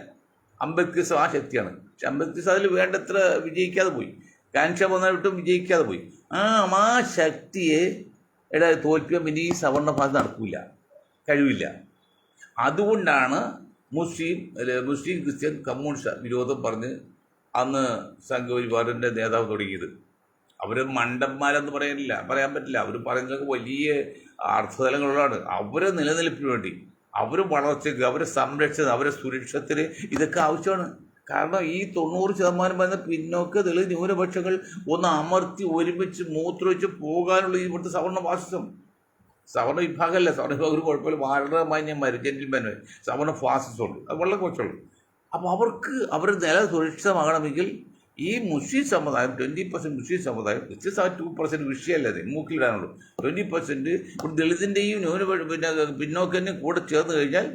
അംബേദ്കർ ആ ശക്തിയാണ്. പക്ഷെ അംബേദ്കർ അതിൽ വേണ്ടത്ര വിജയിക്കാതെ പോയി, കാൻഷ വന്നിട്ടും വിജയിക്കാതെ പോയി. ആ ശക്തിയെ തോൽപ്പിക്കാൻ പിന്നെ ഈ സവർണ ഭാഷ നടക്കില്ല, കഴിവില്ല. അതുകൊണ്ടാണ് മുസ്ലിം ക്രിസ്ത്യൻ കമ്മ്യൂണിസ്റ്റ് വിരോധം പറഞ്ഞ് അന്ന് സംഘപരിവാറിൻ്റെ നേതാവ് തുടങ്ങിയത്. അവർ മണ്ടന്മാരെന്ന് പറയാൻ പറ്റില്ല. അവർ പറയുന്നതൊക്കെ വലിയ അർത്ഥതലങ്ങളുള്ളതാണ്. അവരെ നിലനിൽപ്പിന് വേണ്ടി, അവരെ വളർച്ചയ്ക്ക്, അവരെ സംരക്ഷണത്തിന്, അവരെ സുരക്ഷത്തിന് ഇതൊക്കെ ആവശ്യമാണ്. കാരണം ഈ 90% വരുന്ന പിന്നോക്ക ദളിത് ന്യൂനപക്ഷങ്ങൾ ഒന്ന് അമർത്തി ഒരുമിച്ച് മൂത്രമൊഴിച്ച് പോകാനുള്ള ഇവിടുത്തെ സവർണ ഫാസിസം, സവർണ വിഭാഗമല്ല, സവർണ വിഭാഗം ഒരു കുഴപ്പമില്ല, വളരെ മാന്യന്മാർ ജെന്റിൽമാൻമാർ, സവർണ ഫാസിസം ഉണ്ട്, അത് വളരെ കുറച്ചുള്ളൂ. അപ്പോൾ അവർക്ക് അവരുടെ നില സുരക്ഷിതമാകണമെങ്കിൽ ഈ മുസ്ലിം സമുദായം 20% മുസ്ലിം സമുദായം, 2% വിഷയമല്ല, അത് മൂക്കിലിടാനുള്ളൂ. 20% ദളിതിൻ്റെയും പിന്നോക്കൻ്റെയും കൂടെ ചേർന്ന് കഴിഞ്ഞാൽ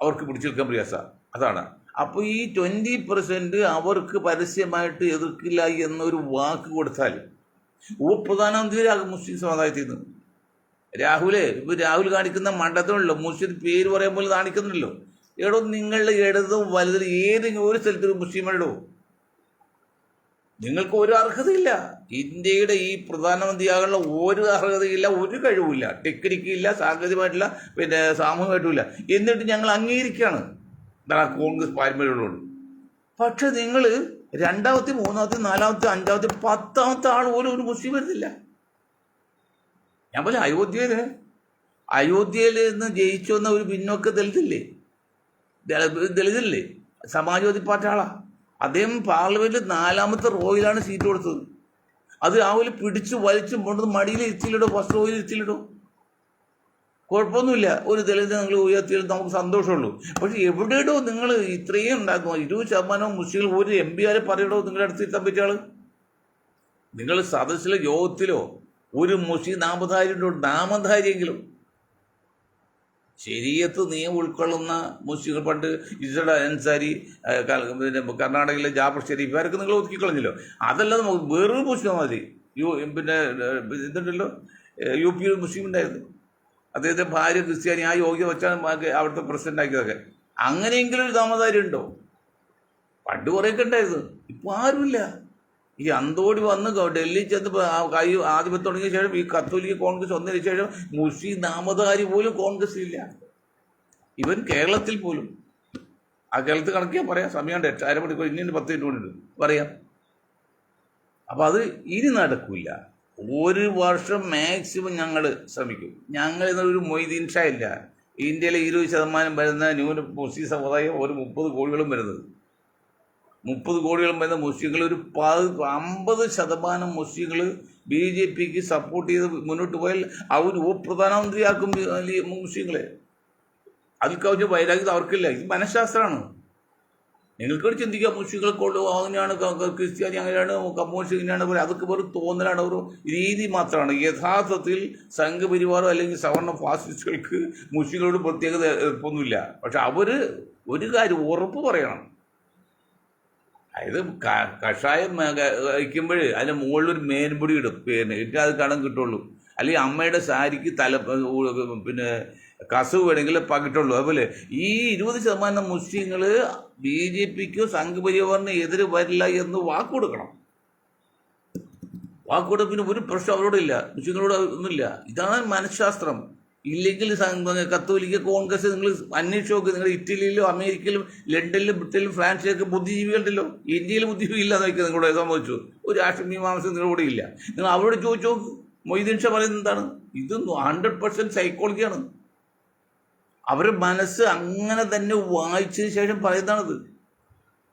അവർക്ക് പിടിച്ചെടുക്കാൻ പ്രയാസമാണ്. അതാണ്. അപ്പോൾ ഈ 20% അവർക്ക് പരസ്യമായിട്ട് എതിർക്കില്ല എന്നൊരു വാക്ക് കൊടുത്താൽ ഉപപ്രധാനമന്ത്രിയാകും മുസ്ലിം സമുദായത്തിൽ നിന്ന്. രാഹുൽ കാണിക്കുന്ന മണ്ടത്തിനുണ്ടല്ലോ, മുസ്ലിം പേര് പറയാൻ പോലും കാണിക്കുന്നുണ്ടല്ലോ. എടോ, നിങ്ങളുടെ ഇടതും വലുതും ഏതെങ്കിലും ഒരു സ്ഥലത്തൊരു മുസ്ലിമുണ്ടോ? നിങ്ങൾക്ക് ഒരു അർഹതയില്ല. ഇന്ത്യയുടെ ഈ പ്രധാനമന്ത്രിയാകാനുള്ള ഒരു അർഹതയില്ല, ഒരു കഴിവുമില്ല, ടെക്നിക്കില്ല, സാങ്കേതികമായിട്ടില്ല, സാമൂഹികമായിട്ടുമില്ല. എന്നിട്ട് ഞങ്ങൾ അംഗീകരിക്കുകയാണ് കോൺഗ്രസ് പാരമ്പര്യമുള്ളതുകൊണ്ട്. പക്ഷെ നിങ്ങൾ 2ാമത്തെ 3ാമത്തെ 4ാമത്തെ 5ാമത്തെ 10ാമത്തെ ആൾ പോലും ഒരു മുസ്ലിം വരുന്നില്ല. ഞാൻ പോലെ അയോധ്യയിൽ നിന്ന് ജയിച്ചു വന്ന ഒരു പിന്നോക്ക ദളിതല്ലേ, സമാജ്വാദി പാർട്ടി ആളാ. അദ്ദേഹം പാർലമെന്റിൽ 4ാമത്തെ റോയിലാണ് സീറ്റ് കൊടുത്തത്. അത് രാവിലെ പിടിച്ച് വലിച്ചു കൊണ്ടത് മടിയിൽ ഇരുത്തിയിലിടോ, ഫസ്റ്റ് റോയിൽ ഇരുത്തിയിലിടോ, കുഴപ്പമൊന്നുമില്ല. ഒരു ദളിത് നിങ്ങൾ ഉയർത്തിയാൽ നമുക്ക് സന്തോഷമുള്ളൂ. പക്ഷെ എവിടെയിടോ നിങ്ങൾ ഇത്രയും ഉണ്ടാക്കുന്നു? 20% മുസ്ലിങ്ങൾ ഒരു MP പറയണോ നിങ്ങളുടെ അടുത്ത് എത്താൻ പറ്റിയ ആള്? നിങ്ങൾ സദസ്സിലെ യോഗത്തിലോ ഒരു മുസ്ലിം നാമധാരിയെങ്കിലും ശരീഅത്ത് നിയമം ഉൾക്കൊള്ളുന്ന മുസ്ലിങ്ങൾ, പണ്ട് ഇസഡ് അൻസാരി, കർണാടകയിലെ ജാഫർ ഷെരീഫ്, അവരൊക്കെ നിങ്ങൾ ഒതുക്കിക്കളഞ്ഞല്ലോ. അതല്ലാതെ നമുക്ക് വേറൊരു മുസ്ലിം മതി. ഇതുണ്ടല്ലോ, UP മുസ്ലിം ഉണ്ടായിരുന്നു, അദ്ദേഹത്തെ ഭാര്യ ക്രിസ്ത്യാനി, ആ യോഗ്യ വെച്ചാണ് അവിടുത്തെ പ്രസിഡന്റ് ആക്കിയതൊക്കെ. അങ്ങനെയെങ്കിലും ഒരു നാമധാരി ഉണ്ടോ? പണ്ട് കുറേയൊക്കെ ഉണ്ടായിരുന്നു, ഇപ്പോൾ ആരുമില്ല. ഈ അന്തോടി വന്ന് ഡൽഹി ചെന്ന് ആധിപത്യം തുടങ്ങിയ ശേഷം ഈ കത്തോലിക്ക കോൺഗ്രസ് വന്നതിന് ശേഷം മുസ്ലിം നാമധാരി പോലും കോൺഗ്രസിലില്ല. ഇവൻ കേരളത്തിൽ പോലും, ആ കേരളത്തിൽ കണക്കിയാൽ പറയാം, സമയമുണ്ട്, 8 മണിക്കൂർ, ഇനി 10 മിനിറ്റ് കൊണ്ടുണ്ട് പറയാം. അപ്പം അത് ഇനി നടക്കില്ല. ഒരു വർഷം മാക്സിമം ഞങ്ങൾ ശ്രമിക്കും. ഞങ്ങൾ എന്നൊരു മൊയ്തീൻ ഷാ ഇല്ല. ഇന്ത്യയിലെ 20% വരുന്ന മുസ്ലിം സമുദായം ഒരു 30 കോടികളും വരുന്നത്, 30 കോടികളും വരുന്ന മുസ്ലിങ്ങൾ, ഒരു 50% മുസ്ലിങ്ങൾ BJPക്ക് സപ്പോർട്ട് ചെയ്ത് മുന്നോട്ട് പോയാൽ അവർ ഉപപ്രധാനമന്ത്രിയാക്കും മുസ്ലിങ്ങളെ. അതിൽ കവിഞ്ഞ വൈരാഗ്യം അവർക്കില്ല. ഇത് മനഃശാസ്ത്രമാണ്. നിങ്ങൾക്കോട് ചിന്തിക്കാം, മുസ്ലിങ്ങൾക്ക് അങ്ങനെയാണ്, ക്രിസ്ത്യാനി അങ്ങനെയാണ്, കമ്മ്യൂണിസ്റ്റ് ഇങ്ങനെയാണ്, അതൊക്കെ വെറും തോന്നലാണ്, ഒരു രീതി മാത്രമാണ്. യഥാർത്ഥത്തിൽ സംഘപരിവാറോ അല്ലെങ്കിൽ സവർണ ഫാസിസ്റ്റുകൾക്ക് മുസ്ലിങ്ങളോട് പ്രത്യേകത എളുപ്പമൊന്നുമില്ല. പക്ഷെ അവർ ഒരു കാര്യം ഉറപ്പ് പറയണം, അതായത് കഷായം കഴിക്കുമ്പോൾ അതിൻ്റെ മുകളിലൊരു മേൻപൊടി ഇടും, ഇട്ട് അത് കടം കിട്ടുള്ളൂ. അല്ലെങ്കിൽ അമ്മയുടെ സാരിക്ക് കസവ് വേണമെങ്കിൽ കിട്ടുള്ളൂ. അതുപോലെ ഈ 20% മുസ്ലിങ്ങൾ BJPക്കോ സംഘപരിവാറിന് എതിര് വരില്ല എന്ന് വാക്കുകൊടുക്കണം. വാക്കുകൊടുപ്പിന് ഒരു പ്രശ്നം അവരോടില്ല, മുസ്ലിങ്ങളോട് ഒന്നുമില്ല. ഇതാണ് മനഃശാസ്ത്രം. ഇല്ലെങ്കിൽ കത്തോലിക്ക കോൺഗ്രസ് നിങ്ങൾ അന്വേഷിച്ച് നോക്ക്. നിങ്ങൾ ഇറ്റലിയിലും അമേരിക്കയിലും ലണ്ടനിലും ബ്രിട്ടനിലും ഫ്രാൻസിലൊക്കെ ബുദ്ധിജീവികളുണ്ടല്ലോ. ഇന്ത്യയിൽ ബുദ്ധിജീവി ഇല്ലാന്ന് വയ്ക്കുക നിങ്ങളോട് സംഭവിച്ചു. ഒരു രാഷ്ട്രീയമാംസം നിങ്ങളോട് ഇല്ല. നിങ്ങൾ അവരോട് ചോദിച്ചു നോക്ക്. മൊയ്തീൻ ഷാ പറയുന്നത് എന്താണ്? ഇത് 100% സൈക്കോളജിയാണ്. അവരുടെ മനസ്സ് അങ്ങനെ തന്നെ വായിച്ചതിന് ശേഷം പറയുന്നതാണത്.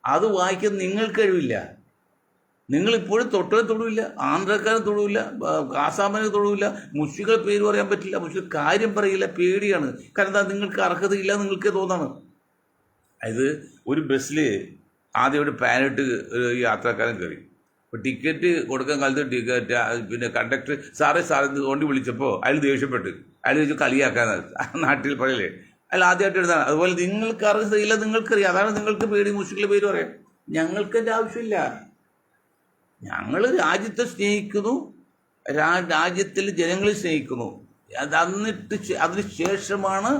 അത് വായിക്കാൻ നിങ്ങൾക്ക് കഴിവില്ല. നിങ്ങളിപ്പോഴും തൊടില്ല, ആന്ധ്രക്കാരെ തൊടില്ല, ആസാമിനെ തൊടില്ല, മുസ്ലിങ്ങളെ പേര് പറയാൻ പറ്റില്ല, മുസ്ലിം കാര്യം പറയില്ല, പേടിയാണ്. കാരണം എന്താ? നിങ്ങൾക്ക് അർഹതയില്ല, നിങ്ങൾക്ക് തോന്നാണ്. അതായത് ഒരു ബസ്സിൽ ആദ്യം ഒരു പാനിട്ട് യാത്രക്കാരൻ കയറി. ഇപ്പോൾ ടിക്കറ്റ് കൊടുക്കാൻ കാലത്ത് ടിക്കറ്റ് പിന്നെ കണ്ടക്ടർ സാറേ കൊണ്ട് വിളിച്ചപ്പോൾ അയാൾ ദേഷ്യപ്പെട്ട് അയാൾ ചോദിച്ചു കളിയാക്കാൻ നാട്ടിൽ പറയല്ലേ അയാൾ ആദ്യമായിട്ട് എഴുതാണ്. അതുപോലെ നിങ്ങൾക്ക് അറിയില്ല, നിങ്ങൾക്കറിയാം, അതാണ് നിങ്ങൾക്ക് പേടി. മുസ്ലിങ്ങളുടെ പേര് പറയാം. ഞങ്ങൾക്ക് എൻ്റെ ആവശ്യമില്ല. ഞങ്ങൾ രാജ്യത്തെ സ്നേഹിക്കുന്നു, രാജ്യത്തിൽ ജനങ്ങളെ സ്നേഹിക്കുന്നു. എന്നിട്ട് അതിന് ശേഷമാണ്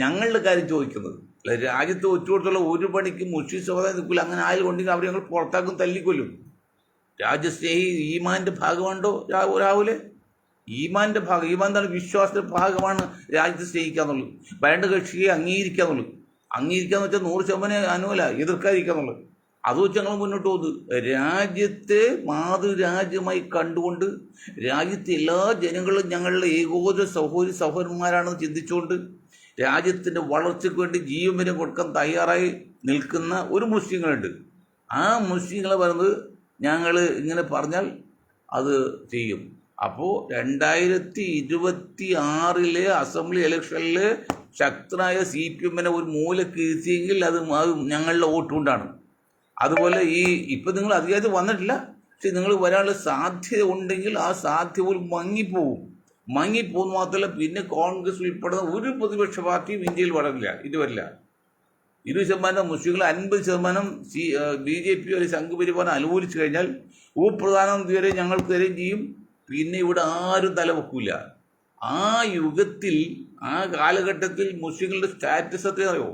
ഞങ്ങളുടെ കാര്യം ചോദിക്കുന്നത്. അല്ല, രാജ്യത്ത് ഒറ്റുകൊടുത്തുള്ള ഒരു പണിക്ക് മുസ്ലിം സമുദായം നിൽക്കില്ല. അങ്ങനെ ആയാലും കൊണ്ടെങ്കിൽ അവരെ ഞങ്ങൾ പുറത്താക്കും, തല്ലിക്കൊല്ലും. രാജ്യസ്നേഹി ഈമാൻ്റെ ഭാഗമുണ്ടോ രാഹുലെ? ഈമാൻ്റെ ഭാഗം, ഈമാൻ എന്താണ്? വിശ്വാസത്തിൻ്റെ ഭാഗമാണ് രാജ്യത്തെ സ്നേഹിക്കുക എന്നുള്ളത്. ഭരണ കക്ഷിയെ അംഗീകരിക്കുക എന്നുള്ളത്. അംഗീകരിക്കാന്ന് വെച്ചാൽ 100% അനുകൂല, എതിർക്കാതിരിക്കുക എന്നുള്ളത്. അത് വെച്ച് ഞങ്ങൾ മുന്നോട്ട് പോകുന്നത് രാജ്യത്തെ മാതൃരാജ്യമായി കണ്ടുകൊണ്ട് രാജ്യത്തെ എല്ലാ ജനങ്ങളും ഞങ്ങളുടെ ഏകോദര സഹോദരന്മാരാണെന്ന് ചിന്തിച്ചുകൊണ്ട് രാജ്യത്തിൻ്റെ വളർച്ചയ്ക്ക് വേണ്ടി ജീവൻ വരെ കൊടുക്കാൻ തയ്യാറായി നിൽക്കുന്ന ഒരു മുസ്ലിങ്ങളുണ്ട്. ആ മുസ്ലിങ്ങളെ പറയുന്നത് ഞങ്ങൾ ഇങ്ങനെ പറഞ്ഞാൽ അത് ചെയ്യും. അപ്പോൾ 2026 അസംബ്ലി ഇലക്ഷനിൽ ശക്തനായ CPM ഒരു മൂലക്ക് ഇരുത്തിയെങ്കിൽ അത് ഞങ്ങളുടെ വോട്ട് കൊണ്ടാണ്. അതുപോലെ ഇപ്പം നിങ്ങൾ അധികാരത്തിൽ വന്നിട്ടില്ല, പക്ഷെ നിങ്ങൾ വരാനുള്ള സാധ്യത ഉണ്ടെങ്കിൽ ആ സാധ്യത പോലും മങ്ങിപ്പോകുന്നു മാത്രമല്ല, പിന്നെ കോൺഗ്രസ് ഉൾപ്പെടുന്ന ഒരു പ്രതിപക്ഷ പാർട്ടിയും ഇന്ത്യയിൽ വരില്ല. 20% മുസ്ലിങ്ങൾ, 50% BJP ഒരു സംഘപരിവാരം അനുകൂലിച്ചു കഴിഞ്ഞാൽ ഉപപ്രധാനമന്ത്രി വരെ ഞങ്ങൾക്ക് തരുകയും ചെയ്യും. പിന്നെ ഇവിടെ ആരും തലവെക്കൂല. ആ യുഗത്തിൽ, ആ കാലഘട്ടത്തിൽ മുസ്ലിങ്ങളുടെ സ്റ്റാറ്റസ് എത്രയും അറിയോ?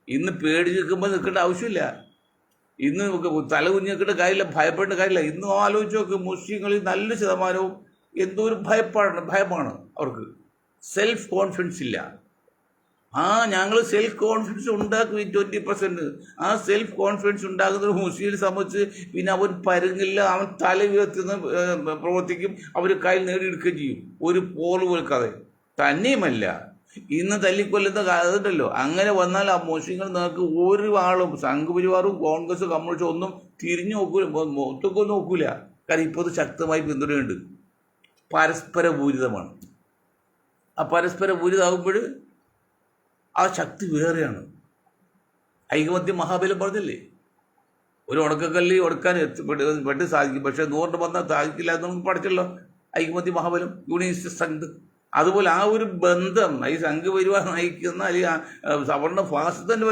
ഇന്ന് പേടിച്ച് നിൽക്കേണ്ട ആവശ്യമില്ല. ഇന്ന് തല കുഞ്ഞിക്കേണ്ട കാര്യമില്ല, ഭയപ്പെടേണ്ട കാര്യമില്ല. ഇന്നും ആലോചിച്ച് നോക്ക്, മുസ്ലിങ്ങളിൽ നല്ല ശതമാനവും എന്തോ ഒരു ഭയമാണ് അവർക്ക്. സെൽഫ് കോൺഫിഡൻസ് ഇല്ല. ഞങ്ങൾ സെൽഫ് കോൺഫിഡൻസ് ഉണ്ടാക്കും 20%. ആ സെൽഫ് കോൺഫിഡൻസ് ഉണ്ടാകുന്ന ഒരു മുസ്ലിമിനെ സംബന്ധിച്ച് പിന്നെ അവൻ പരുങ്ങില്ല, അവൻ തല ഉയർത്തുന്ന പ്രവർത്തിക്കും, അവർ കയ്യിൽ നേടിയെടുക്കുകയും ചെയ്യും. ഒരു പോൾ പോൽക്കാതെ തന്നെയുമല്ല ഇന്ന് തല്ലിക്കൊല്ലുന്ന അതുണ്ടല്ലോ. അങ്ങനെ വന്നാൽ ആ മുസ്ലിങ്ങൾ നിങ്ങൾക്ക് ഒരു ആളും സംഘപരിവാറും കോൺഗ്രസ് കമ്മ്യൂണിസ്റ്റും ഒന്നും തിരിഞ്ഞു നോക്കൂല. കാരണം ഇപ്പോൾ ശക്തമായി പിന്തുണയുണ്ട്. പരസ്പര പൂരിതമാണ്. ആ പരസ്പര പൂരിതമാകുമ്പോൾ ആ ശക്തി വേറെയാണ്. ഐകമത്യം മഹാബലം പറഞ്ഞില്ലേ, ഒരു ഉണക്കക്കല്ലി ഉടക്കാൻ പെട്ട് സാധിക്കും, പക്ഷെ 100 വന്നാൽ സാധിക്കില്ല എന്നൊന്നും പഠിച്ചല്ലോ. ഐകമത്യം മഹാബലം, യൂണിവേഴ്സിറ്റി സ്ട്രെങ്ത്. അതുപോലെ ആ ഒരു ബന്ധം ഈ സംഘപരിവാർ നയിക്കുന്ന അല്ലെങ്കിൽ സവർണ ഫാസിസത്തിൻ്റെ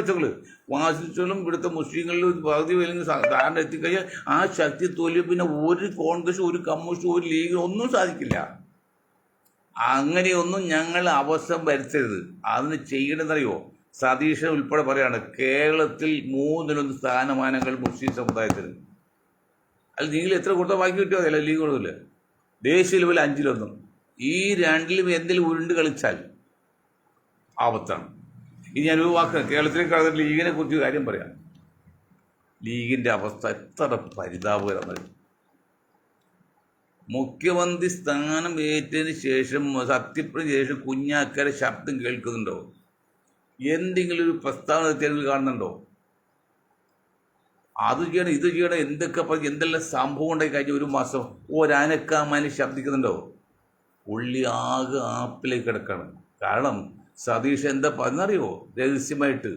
ഫാസിസ്റ്റുകളും ഇവിടുത്തെ മുസ്ലിങ്ങളിൽ പകുതി അല്ലെങ്കിൽ ധാരണ എത്തിക്കഴിഞ്ഞാൽ ആ ശക്തി തോൽവി പിന്നെ ഒരു കോൺഗ്രസ്, ഒരു കമ്മ്യൂണിസ്റ്റ്, ഒരു ലീഗ് ഒന്നും സാധിക്കില്ല. അങ്ങനെയൊന്നും ഞങ്ങൾ അവസരം വരുത്തരുത്. അതിന് ചെയ്യണമെന്നറിയോ? സതീശൻ ഉൾപ്പെടെ പറയാണ്, കേരളത്തിൽ 3 സ്ഥാനമാനങ്ങൾ മുസ്ലിം സമുദായത്തിന്. അല്ല, നിങ്ങൾ എത്ര കൊടുത്താൽ ബാക്കി കിട്ടിയോ? അല്ല, ലീഗ് കൊടുക്കില്ല. ദേശീയ ലെവൽ 5 ഈ 2 എന്തെങ്കിലും ഉരുണ്ട് കളിച്ചാൽ ആപത്താണ്. ഇനി ഞാനൊരു വാക്ക് കേരളത്തിലേക്ക് കടന്നിട്ട് ലീഗിനെ കുറിച്ച് കാര്യം പറയാം. ലീഗിൻ്റെ അവസ്ഥ എത്ര പരിതാപകരമാണ്. മുഖ്യമന്ത്രി സ്ഥാനം ഏറ്റതിന് ശേഷം, സത്യപ്രതിജ്ഞ ശേഷം കുഞ്ഞാക്കരെ ശബ്ദം കേൾക്കുന്നുണ്ടോ? എന്തെങ്കിലും ഒരു പ്രസ്താവന തെരുവിൽ കാണുന്നുണ്ടോ? അത് ചെയ്യണം, ഇത് ചെയ്യണം, എന്തെല്ലാം സംഭവം ഉണ്ടായി കഴിഞ്ഞ 1 മാസം. ഒരനക്കാമാനി ശബ്ദിക്കുന്നുണ്ടോ? പുള്ളി ആകെ ആപ്പിലേക്ക് കിടക്കണം. കാരണം സതീഷ് എന്താ പറഞ്ഞറിയോ? രഹസ്യമായിട്ട്,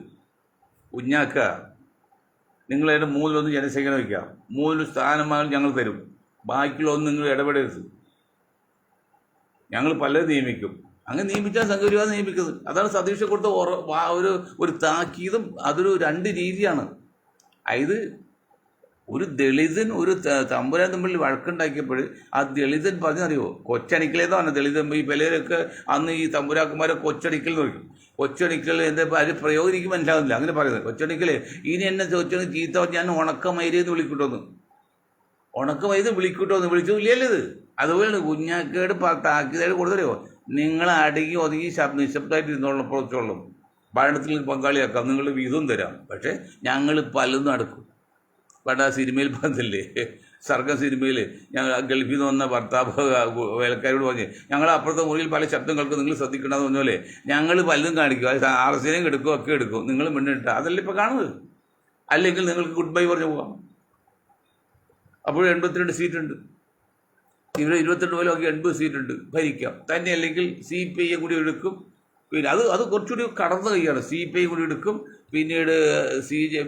കുഞ്ഞാക്ക നിങ്ങളതിൻ്റെ 3 ജനസംഖ്യ വയ്ക്കാം, 3 സ്ഥാനമാനം ഞങ്ങൾ തരും, ബാക്കിയുള്ളതൊന്നും നിങ്ങൾ ഇടപെടരുത്, ഞങ്ങൾ പലരും നിയമിക്കും. അങ്ങനെ നിയമിച്ചാൽ സംഘപരിവാരം നിയമിക്കുന്നത്. അതാണ് സതീഷ് കൊടുത്ത ഒരു താക്കീതും. അതൊരു 2 രീതിയാണ്. അതായത് ഒരു ദളിതൻ ഒരു തമ്പുരാൻ തമ്മിൽ വഴക്കുണ്ടാക്കിയപ്പോൾ ആ ദളിതൻ പറഞ്ഞറിയോ? കൊച്ചടിക്കലേതാണ് ദളിതൻ. ഈ പലരൊക്കെ അന്ന് ഈ തമ്പുരാക്കന്മാരെ കൊച്ചടിക്കൽ എന്ന് പറയും. കൊച്ചടിക്കൽ എന്താ അത് പ്രയോഗിക്കും മനസ്സിലാകുന്നില്ല, അങ്ങനെ പറയുന്നത്. കൊച്ചടിക്കലേ ഇനി എന്നെ ചോദിച്ചാൽ ചീത്ത ഞാൻ ഉണക്കമൈരെന്ന് വിളിക്കൂട്ടോന്ന്, ഉണക്കമൈര് വിളിക്കൂട്ടോന്ന് വിളിച്ചില്ലല്ലോ ഇത്. അതുപോലെ കുഞ്ഞാക്കേട് താക്കീതായിട്ട് കൊടുത്തറിയോ? നിങ്ങൾ അടങ്ങി ഒതുങ്ങി നിശബ്ദമായിട്ട് ഇരുന്നോളപ്പോഴത്തോളം ഭരണത്തിൽ പങ്കാളിയാക്കാം, നിങ്ങൾ വീതവും തരാം, പക്ഷേ ഞങ്ങൾ പലതും നടക്കും. പണ്ട് ആ സിനിമയിൽ പറഞ്ഞില്ലേ, സർഗം സിനിമയിൽ, ഞങ്ങൾ ഗൾഫിൽ നിന്ന് വന്ന ഭർത്താവ് വേലക്കാരോട് പറഞ്ഞ് ഞങ്ങൾ അപ്പുറത്തെ മുറിയിൽ പല ശബ്ദം കേൾക്കും, നിങ്ങൾ ശ്രദ്ധിക്കണമെന്ന് പറഞ്ഞോലെ ഞങ്ങൾ പലതും കാണിക്കും, അത് RCനെയും എടുക്കും, ഒക്കെ എടുക്കും, നിങ്ങൾ മുന്നിട്ട് അതല്ല ഇപ്പോൾ കാണുന്നത്. അല്ലെങ്കിൽ നിങ്ങൾക്ക് ഗുഡ് ബൈ പറഞ്ഞു പോകാം. അപ്പോൾ 82 സീറ്റുണ്ട്. ഇവിടെ 22 പോലെ നോക്കി 80 സീറ്റുണ്ട്, ഭരിക്കാം തന്നെ. അല്ലെങ്കിൽ CPI കൂടി എടുക്കും. പിന്നെ അത് കുറച്ചുകൂടി കടന്നു കൈയാണ്. CPI കൂടി എടുക്കും, പിന്നീട്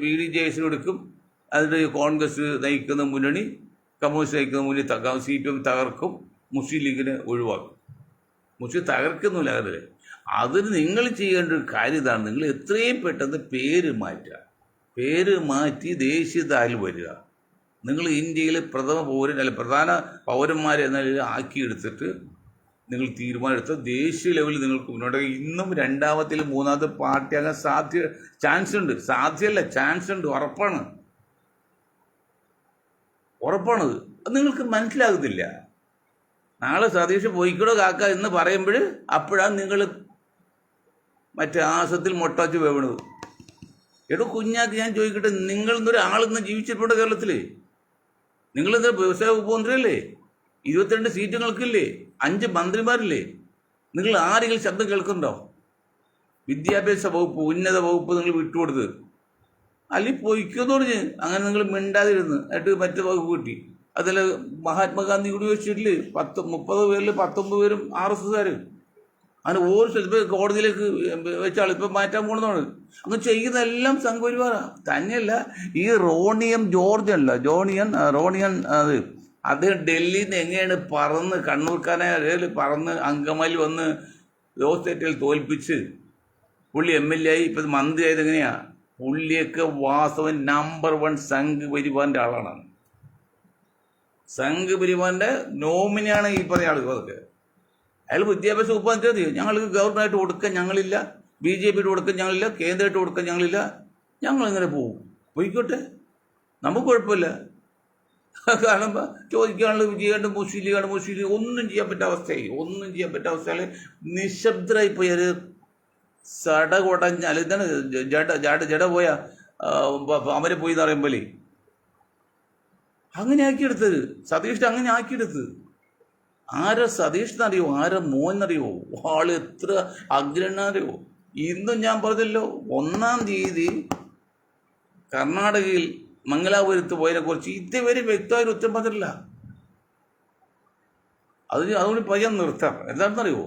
BDJS എടുക്കും, അതിൻ്റെ കോൺഗ്രസ് നയിക്കുന്ന മുന്നണി, കമ്മ്യൂണിസ്റ്റ് നയിക്കുന്ന മുന്നണി CPM തകർക്കും, മുസ്ലിം ലീഗിനെ ഒഴിവാക്കും. മുസ്ലിം തകർക്കുന്നില്ല. അതിന് നിങ്ങൾ ചെയ്യേണ്ട ഒരു കാര്യം ഇതാണ്, നിങ്ങൾ എത്രയും പെട്ടെന്ന് പേര് മാറ്റുക. പേര് മാറ്റി ദേശീയതയിൽ വരിക. നിങ്ങൾ ഇന്ത്യയിലെ പ്രധാന പൗരന്മാരെ എന്ന നിലയിൽ ആക്കിയെടുത്തിട്ട് നിങ്ങൾ തീരുമാനമെടുത്ത് ദേശീയ ലെവലിൽ നിങ്ങൾക്ക് മുന്നോട്ട് ഇന്നും രണ്ടാമത്തിൽ മൂന്നാമത്തെ പാർട്ടിയാകാൻ ചാൻസ് ഉണ്ട്. സാധ്യമല്ല, ചാൻസ് ഉണ്ട്. ഉറപ്പാണത്. അത് നിങ്ങൾക്ക് മനസ്സിലാകുന്നില്ല. നാളെ സതീഷ് പോയിക്കൂടോ കാക്ക എന്ന് പറയുമ്പോൾ അപ്പോഴാണ് നിങ്ങൾ മറ്റേ ആസത്തിൽ മൊട്ടാച്ച് വേവണത്. എടോ കുഞ്ഞാക്ക്, ഞാൻ ചോദിക്കട്ടെ, നിങ്ങളെന്നൊരു ആളിന്ന് ജീവിച്ചിട്ടുണ്ട് കേരളത്തിൽ? നിങ്ങളെന്താ വ്യവസായ വകുപ്പ് മന്ത്രിയല്ലേ? 22 സീറ്റ് നിങ്ങൾക്കില്ലേ? 5 മന്ത്രിമാരില്ലേ? നിങ്ങൾ ആരെങ്കിലും ശബ്ദം കേൾക്കുന്നുണ്ടോ? വിദ്യാഭ്യാസ വകുപ്പ്, ഉന്നത വകുപ്പ് നിങ്ങൾ വിട്ടുകൊടുത്ത്, അല്ലെങ്കിൽ പൊയ്ക്കുമെന്ന് പറഞ്ഞ് അങ്ങനെ നിങ്ങൾ മിണ്ടാതിരുന്ന് എന്നിട്ട് മറ്റു വകുപ്പ് കിട്ടി. അതിൽ മഹാത്മാഗാന്ധി കൂടി വെച്ചിട്ടില്ലേ 30 പേരിൽ 19 പേരും RSSകാർ. അങ്ങനെ ഓരോ സ്ഥലത്ത് കോടതിയിലേക്ക് വെച്ചാൽ ഇപ്പം മാറ്റാൻ പോകുന്നതാണ്. അങ്ങ് ചെയ്യുന്നതെല്ലാം സംഘപരിവാറാണ്. തന്നെയല്ല, ഈ റോണിയൻ അത് അദ്ദേഹം ഡൽഹിയിൽ നിന്ന് എങ്ങനെയാണ് പറന്ന് കണ്ണൂർക്കാനയിൽ പറന്ന് അങ്കമാലി വന്ന് ലോക്സഭയിൽ തോൽപ്പിച്ച് പുള്ളി MLA ആയി, ഇപ്പം മന്ത്രിയായത് എങ്ങനെയാ? പുള്ളിയൊക്കെ വാസ്തവൻ നമ്പർ 1 സംഘപരിവാറിൻ്റെ ആളാണ്. സംഘപരിവാറിൻ്റെ നോമിനിയാണ് ഈ പറഞ്ഞ ആളുകൾ. അതൊക്കെ അയാൾ വിദ്യാഭ്യാസ വകുപ്പ് മന്ത്രി. ഞങ്ങൾക്ക് ഗവർണറായിട്ട് കൊടുക്കാൻ ഞങ്ങളില്ല, BJPയുടെ കൊടുക്കാൻ ഞങ്ങളില്ല, കേന്ദ്രമായിട്ട് കൊടുക്കാൻ ഞങ്ങളില്ല. ഞങ്ങളിങ്ങനെ പോകും. പോയിക്കോട്ടെ, നമുക്ക് കുഴപ്പമില്ല. കാരണം ചോദിക്കാനുള്ള വിജയമുണ്ട്. മുസ്ലിം ലീഗ് ഒന്നും ചെയ്യാൻ പറ്റാത്ത അവസ്ഥയിൽ നിശബ്ദരായി പോയ ഒരു സടകൊടഞ്ഞാൽ ഇതാണ് ജട പോയ അവരെ പോയി എന്ന് പറയുമ്പോൾ അങ്ങനെ ആക്കിയെടുത്തത്. സതീഷ് അങ്ങനെ ആക്കിയെടുത്ത്. ആരാ സതീഷ് എന്നറിയോ? ആരാ മോൻ എന്നറിയോ? ആള് എത്ര അഗ്രഹണറിയോ? ഇന്നും ഞാൻ പറഞ്ഞല്ലോ, 1-ാം തീയതി കർണാടകയിൽ മംഗലാപുരത്ത് പോയതിനെ കുറിച്ച് ഇതുവരെ വ്യക്തമായൊരു ഉത്തരം പറഞ്ഞിട്ടില്ല. അതുകൊണ്ട് പയ്യൻ നിർത്താം. എന്താണെന്നറിയോ?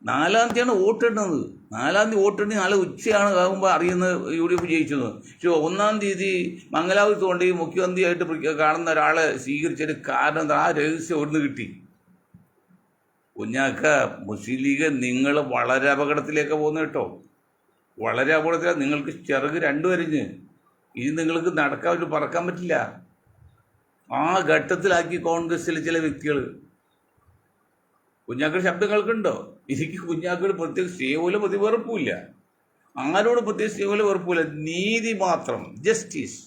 4-ാം തീയതിയാണ് വോട്ടിടുന്നത്. 4-ാം തീയതി വോട്ടിട്ട് നാളെ ഉച്ചയാണ് ആകുമ്പോൾ അറിയുന്നത് UDF ജയിച്ചത്. പക്ഷേ 1-ാം തീയതി മംഗലാപുരത്ത് കൊണ്ട് ഈ മുഖ്യമന്ത്രിയായിട്ട് കാണുന്ന ഒരാളെ സ്വീകരിച്ചതിന് കാരണം എന്താ? ആ രഹസ്യം എവിടുന്ന് കിട്ടി? കുഞ്ഞാക്ക, മുസ്ലിം ലീഗ് നിങ്ങൾ വളരെ അപകടത്തിലേക്ക് പോകുന്നു കേട്ടോ. വളരെ അപകടത്തിലാണ്. നിങ്ങൾക്ക് ചിറക് 2 വരിഞ്ഞ് ഇനി നിങ്ങൾക്ക് പറക്കാൻ പറ്റില്ല. ആ ഘട്ടത്തിലാക്കി കോൺഗ്രസ്സിലെ ചില വ്യക്തികൾ. കുഞ്ഞാക്കളുടെ ശബ്ദം കേൾക്കുന്നുണ്ടോ? എനിക്ക് കുഞ്ഞാക്കളുടെ പ്രത്യേക സ്നേഹമില്ല, വെറുപ്പില്ല. ആരോട് പ്രത്യേക സ്നേഹമില്ല, വെറുപ്പില്ല. നീതി മാത്രം, ജസ്റ്റിസ്.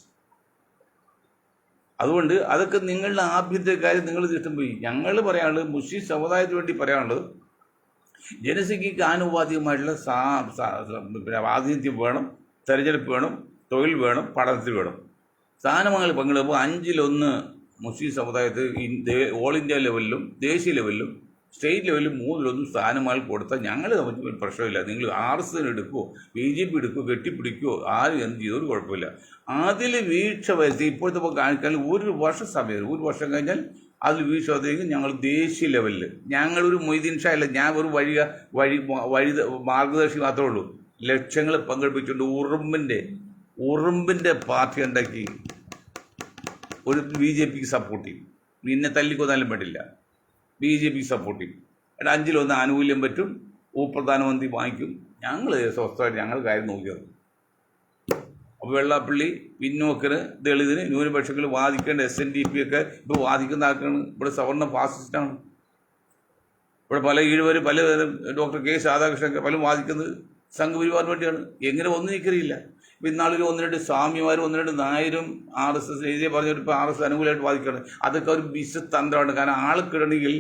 അതുകൊണ്ട് അതൊക്കെ നിങ്ങളുടെ ആഭ്യന്തര കാര്യം നിങ്ങൾ തിഷ്ടം പോയി. ഞങ്ങൾ പറയാനുള്ളത്, മുസ്ലിം സമുദായത്തിന് വേണ്ടി പറയാനുള്ളത്, ജനസംഖ്യയ്ക്ക് ആനുപാതികമായിട്ടുള്ള ആതിഥ്യം വേണം, തെരഞ്ഞെടുപ്പ് വേണം, തൊഴിൽ വേണം, പഠനത്തിൽ വേണം. സ്ഥാനമാനങ്ങൾ പങ്കെടുക്കുമ്പോൾ 5-1 മുസ്ലിം സമുദായത്തിൽ ഓൾ ഇന്ത്യ ലെവലിലും ദേശീയ ലെവലിലും സ്റ്റേറ്റ് ലെവലിലും 3-1 സ്ഥാനമാനങ്ങൾ കൊടുത്താൽ ഞങ്ങൾ തമ്മിൽ പ്രശ്നമില്ല. നിങ്ങൾ RSS എടുക്കുമോ, BJP എടുക്കുമോ, കെട്ടിപ്പിടിക്കുമോ, ആരും എന്ത് ചെയ്തോ കുഴപ്പമില്ല. അതിൽ വീഴ്ച വരുത്തി ഇപ്പോഴത്തെ കാണിക്കാൻ 1 വർഷം സമയം, 1 വർഷം കഴിഞ്ഞാൽ അതിൽ വീഴ്ച വരുത്തിയെങ്കിൽ ഞങ്ങൾ ദേശീയ ലെവലിൽ, ഞങ്ങളൊരു മൊയ്തീൻ ഷാ അല്ല, ഞാൻ ഒരു വഴി മാർഗദർശി മാത്രമേ ഉള്ളൂ. ലക്ഷങ്ങൾ പങ്കെടുപ്പിച്ചുകൊണ്ട് ഉറുമ്പിൻ്റെ പാർട്ടി ഉണ്ടാക്കി ഒരു BJPക്ക് സപ്പോർട്ട് ചെയ്യും. നിന്നെ തല്ലിക്കൊന്നാലും വേണ്ടില്ല, BJPക്ക് സപ്പോർട്ട് ചെയ്യും. 5-1 ആനുകൂല്യം പറ്റും, ഉപപ്രധാനമന്ത്രി വാങ്ങിക്കും. ഞങ്ങൾ സ്വസ്ഥമായിട്ട് ഞങ്ങൾ കാര്യം നോക്കിയത്. അപ്പോൾ വെള്ളാപ്പള്ളി പിന്നോക്കന്, ദളിതിന്, ന്യൂനപക്ഷങ്ങൾ വാദിക്കേണ്ട SNDP ഒക്കെ ഇപ്പോൾ വാദിക്കുന്ന ആൾക്കാണ്. ഇവിടെ സവർണ്ണ ഫാസിസ്റ്റാണ്. ഇവിടെ പല ഈഴുവരും ഡോക്ടർ K. രാധാകൃഷ്ണനൊക്കെ പലരും വാദിക്കുന്നത് സംഘപരിവാറിന് വേണ്ടിയാണ്. എങ്ങനെ ഒന്നും എനിക്കറിയില്ല. ഇപ്പം ഇന്നാളിൽ 1-2 സ്വാമിമാരും 1-2 നായരും RSS എഴുതിയ പറഞ്ഞിട്ട് ഇപ്പോൾ RSS അനുകൂലമായിട്ട് വാദിക്കുകയാണ്. അതൊക്കെ ഒരു തന്ത്രമാണ്. കാരണം ആൾക്കിടണമെങ്കിൽ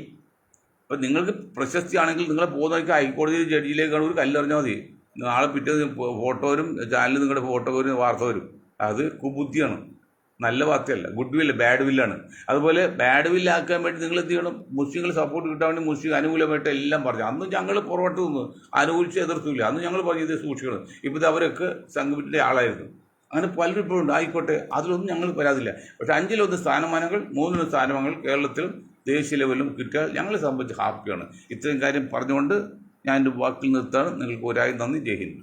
ഇപ്പം നിങ്ങൾക്ക് പ്രശസ്തിയാണെങ്കിൽ നിങ്ങളെ പോകുന്നവർക്ക് ഹൈക്കോടതി ജഡ്ജിയിലേക്കാണ് ഒരു കല്ലെറിഞ്ഞാൽ മതി. നാളെ പിറ്റേന്ന് ഫോട്ടോ വരും, ചാനലിൽ നിങ്ങളുടെ ഫോട്ടോ വരും, വാർത്ത വരും. അത് കുബുദ്ധിയാണ്, നല്ല വാർത്തയല്ല. ഗുഡ് വില്ല്, ബാഡ് വില്ലാണ്. അതുപോലെ ബാഡ് വില്ലാക്കാൻ വേണ്ടി നിങ്ങൾ എന്ത് ചെയ്യണം? മുസ്ലിങ്ങൾ സപ്പോർട്ട് കിട്ടാൻ വേണ്ടി മുസ്ലിം അനുകൂലമായിട്ട് എല്ലാം പറഞ്ഞു. അന്ന് ഞങ്ങൾ പുറകോട്ട് നിന്ന് അനുകൂലിച്ച് എതിർത്തില്ല. അന്ന് ഞങ്ങൾ പറഞ്ഞത് സൂക്ഷിക്കണം. ഇപ്പോൾ അവരൊക്കെ സംഘത്തിന്റെ ആളായിരുന്നു. അങ്ങനെ പലരും ഇപ്പോഴുണ്ട്. ആയിക്കോട്ടെ, അതിലൊന്നും ഞങ്ങൾ പരാതില്ല. പക്ഷേ 5-1 സ്ഥാനമാനങ്ങൾ, 3 സ്ഥാനമാനങ്ങൾ കേരളത്തിലും ദേശീയ ലെവലിലും കിട്ടിയാൽ ഞങ്ങളെ സംബന്ധിച്ച് ഹാപ്പിയാണ്. ഇത്രയും കാര്യം പറഞ്ഞുകൊണ്ട് ഞാൻ എൻ്റെ വാക്കിൽ നിർത്താണ്. നിങ്ങൾക്ക് ഒരായി നന്ദി. ജയ് ഹിന്ദ്.